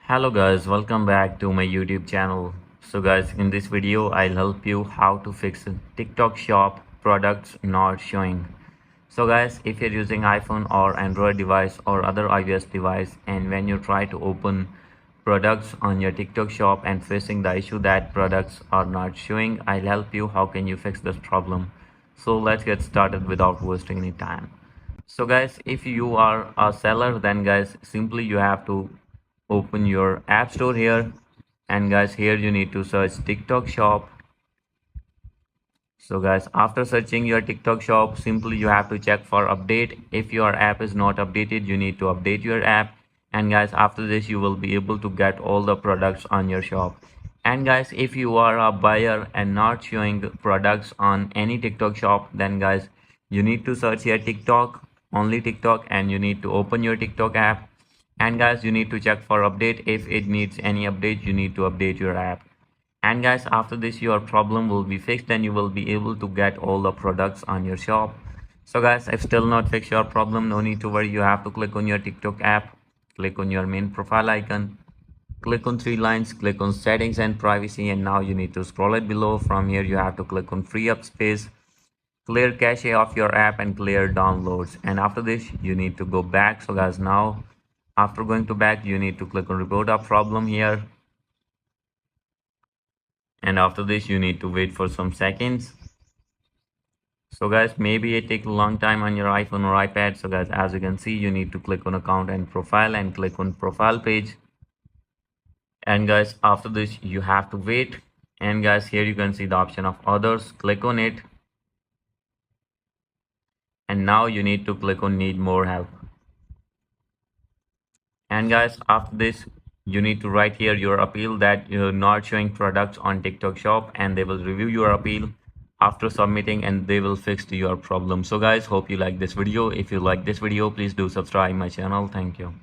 Hello guys, welcome back to my YouTube channel. So guys, in this video I'll help you how to fix TikTok shop products not showing. So guys, if you're using iPhone or Android device or other iOS device, and when you try to open products on your TikTok shop and facing the issue that products are not showing, I'll help you how can you fix this problem. So let's get started without wasting any time. So guys, if you are a seller, then guys, simply you have to open your app store here, and guys, here you need to search TikTok shop. So guys, after searching your TikTok shop, simply you have to check for update. If your app is not updated, you need to update your app. And guys, after this you will be able to get all the products on your shop. And guys, if you are a buyer and not showing products on any TikTok shop, then guys, you need to search here TikTok, only TikTok, and you need to open your TikTok app. And guys, you need to check for update. If it needs any update, you need to update your app. And guys, after this your problem will be fixed and you will be able to get all the products on your shop. So guys, if still not fix your problem, no need to worry. You have to click on your TikTok app, click on your main profile icon, click on three lines, click on settings and privacy, and now you need to scroll it below. From here you have to click on free up space, clear cache of your app, and clear downloads. And after this you need to go back. So guys, now after going to back, you need to click on report a problem here, and after this you need to wait for some seconds. So guys, maybe it takes a long time on your iPhone or iPad. So guys, as you can see, you need to click on account and profile and click on profile page. And guys, after this you have to wait. And guys, here you can see the option of others, click on it. And now you need to click on need more help. And guys, after this you need to write here your appeal that you're not showing products on TikTok shop, and they will review your appeal after submitting and they will fix your problem. So guys, hope you like this video. If you like this video, please do subscribe my channel. Thank you.